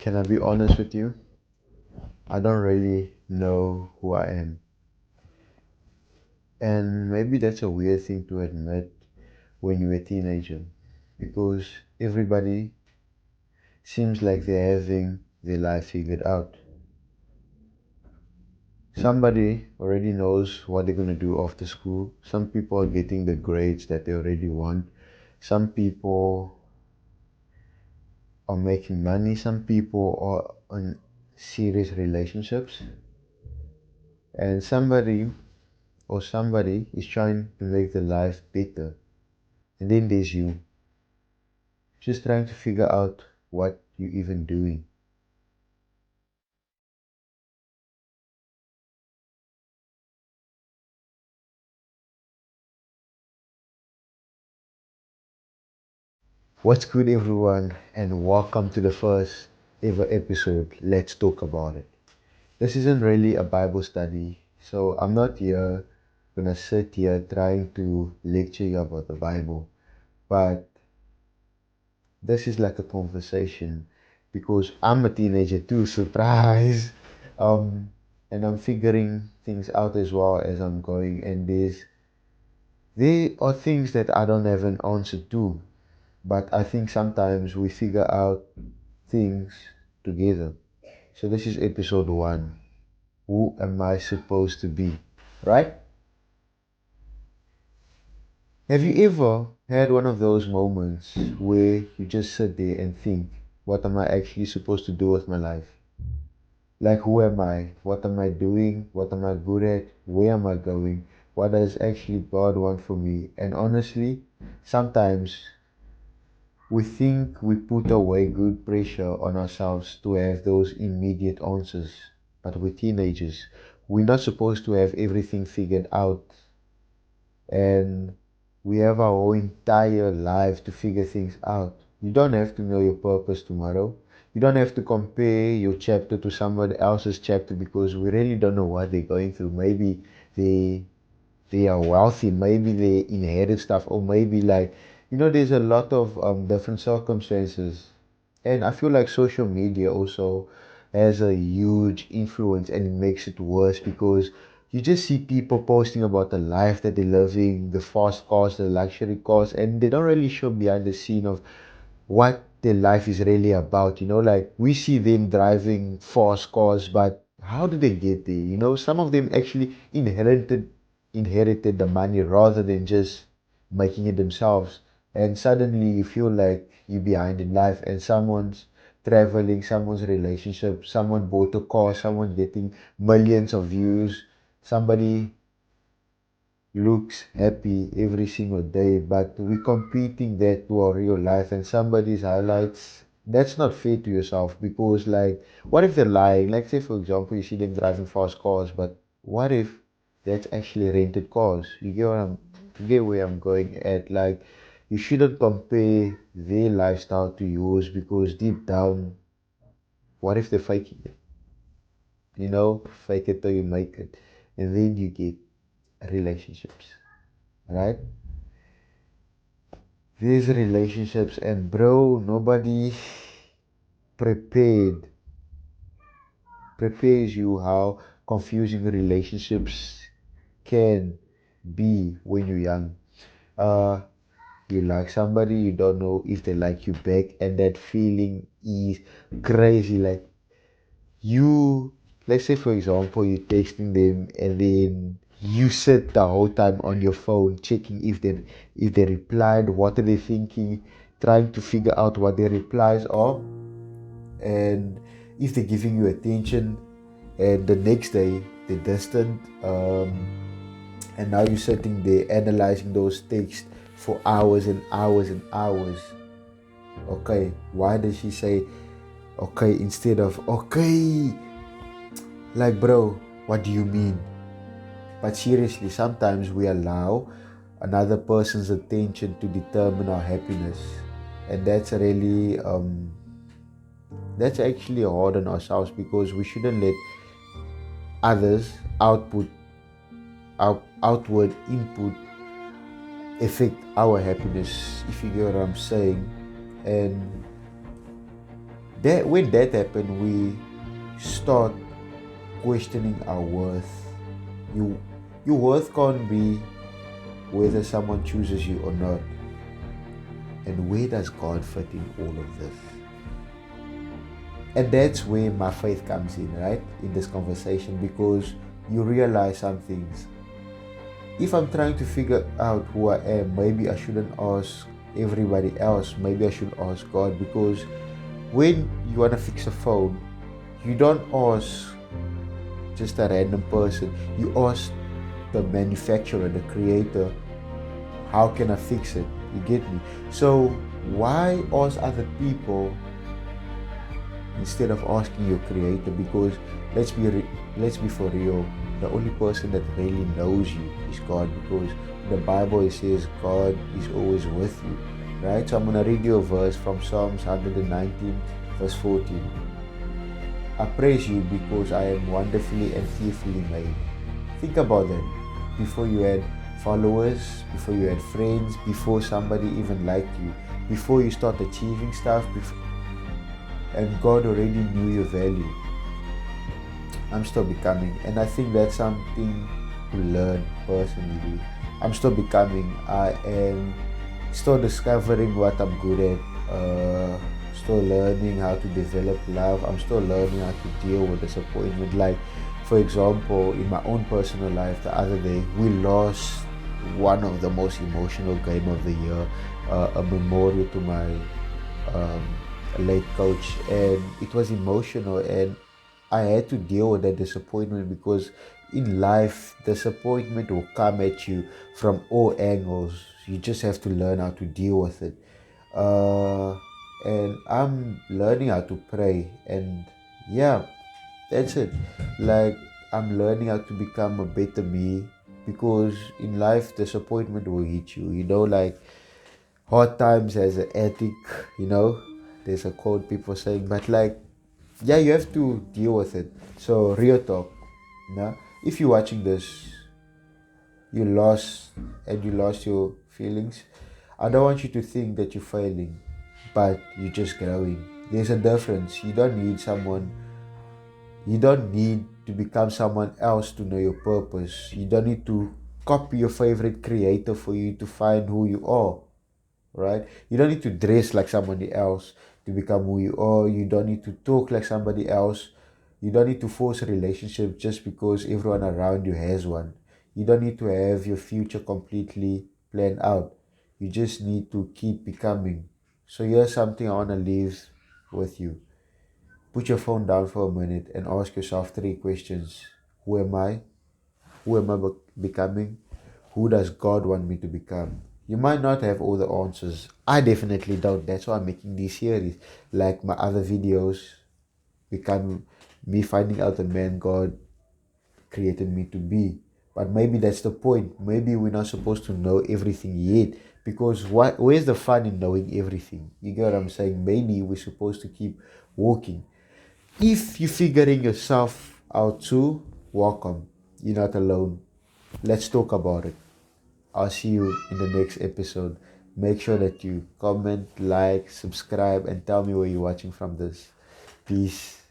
Can I be honest with you? I don't really know who I am. And maybe that's a weird thing to admit when you're a teenager because everybody seems like they're having their life figured out. Somebody already knows what they're going to do after school. Some people are getting the grades that they already want. Some people are making money. Some people are in serious relationships. And somebody is trying to make the life better. And then there's you, just trying to figure out what you're even doing. What's good, everyone, and welcome to the first ever episode. Let's talk about it. This isn't really a Bible study, so I'm not here gonna sit here trying to lecture you about the Bible, but this is like a conversation because I'm a teenager too, surprise. Um, and I'm figuring things out as well as I'm going, and there are things that I don't have an answer to, but I think sometimes we figure out things together. So this is episode one. Who am I supposed to be? Right? Have you ever had one of those moments where you just sit there and think, what am I actually supposed to do with my life? Like, who am I? What am I doing? What am I good at? Where am I going? What does actually God want from me? And honestly, sometimes we think we put away good pressure on ourselves to have those immediate answers. But we're teenagers. We're not supposed to have everything figured out. And we have our whole entire life to figure things out. You don't have to know your purpose tomorrow. You don't have to compare your chapter to somebody else's chapter because we really don't know what they're going through. Maybe they they are wealthy, maybe they inherit stuff, or maybe there's a lot of different circumstances. And I feel like social media also has a huge influence and it makes it worse because you just see people posting about the life that they're living, the fast cars, the luxury cars, and they don't really show behind the scene of what their life is really about. Like we see them driving fast cars, but how did they get there? Some of them actually inherited the money rather than just making it themselves. And suddenly you feel like you're behind in life and someone's traveling, someone's relationship, someone bought a car, someone getting millions of views, somebody looks happy every single day, but we're competing that to our real life and somebody's highlights. That's not fair to yourself because, like, what if they're lying? Like, say, for example, you see them driving fast cars, but what if that's actually rented cars? You get where I'm going at? Like, you shouldn't compare their lifestyle to yours because deep down, what if they're faking it? Fake it till you make it, and then you get relationships, right? These relationships, and bro, nobody prepared prepares you how confusing relationships can be when you're young. uh you like somebody, you don't know if they like you back, and that feeling is crazy. Like, you let's say for example you're texting them and then you sit the whole time on your phone checking if they replied, what are they thinking, trying to figure out what their replies are, and if they're giving you attention, and the next day they're distant. And now you're sitting there analyzing those texts for hours and hours and hours. Okay, why does she say okay instead of okay? Like, bro, what do you mean? But seriously, sometimes we allow another person's attention to determine our happiness, and that's actually hard on ourselves because we shouldn't let others outward input affect our happiness, if you get what I'm saying. And That when that happens, we start questioning our worth. You, your worth can't be whether someone chooses you or not. And where does God fit in all of this? And that's where my faith comes in, right? In this conversation, because you realize some things. If I'm trying to figure out who I am, maybe I shouldn't ask everybody else. Maybe I should ask God, because when you want to fix a phone, you don't ask just a random person. You ask the manufacturer, the creator, how can I fix it? You get me? So why ask other people instead of asking your creator? Because let's be for real, the only person that really knows you is God, because in the Bible it says God is always with you, right? So I'm going to read you a verse from Psalms 119 verse 14. I praise you because I am wonderfully and fearfully made. Think about that. Before you had followers, before you had friends, before somebody even liked you, before you start achieving stuff, and God already knew your value. I'm still becoming, and I think that's something to learn personally. I'm still becoming. I am still discovering what I'm good at. Still learning how to develop love. I'm still learning how to deal with disappointment. Like, for example, in my own personal life, the other day we lost one of the most emotional game of the year, a memorial to my late coach, and it was emotional, and I had to deal with that disappointment, because in life disappointment will come at you from all angles. You just have to learn how to deal with it. And I'm learning how to pray, and yeah, that's it. Like, I'm learning how to become a better me, because in life disappointment will hit you, like hard times as an addict. There's a quote people saying, but like, yeah, you have to deal with it. So real talk, if you're watching this, you lost your feelings, I don't want you to think that you're failing, but you're just growing. There's a difference. You don't need to become someone else to know your purpose. You don't need to copy your favorite creator for you to find who you are, right? You don't need to dress like somebody else to become who you are. You don't need to talk like somebody else. You don't need to force a relationship just because everyone around you has one. You don't need to have your future completely planned out. You just need to keep becoming. So here's something I want to leave with you. Put your phone down for a minute and ask yourself 3 questions. Who am I? Who am I becoming? Who does God want me to become? You might not have all the answers. I definitely don't. That's why I'm making these series. Like my other videos become me finding out the man God created me to be. But maybe that's the point. Maybe we're not supposed to know everything yet. Because where's the fun in knowing everything? You get what I'm saying? Maybe we're supposed to keep walking. If you're figuring yourself out too, welcome. You're not alone. Let's talk about it. I'll see you in the next episode. Make sure that you comment, like, subscribe, and tell me where you're watching from this. Peace.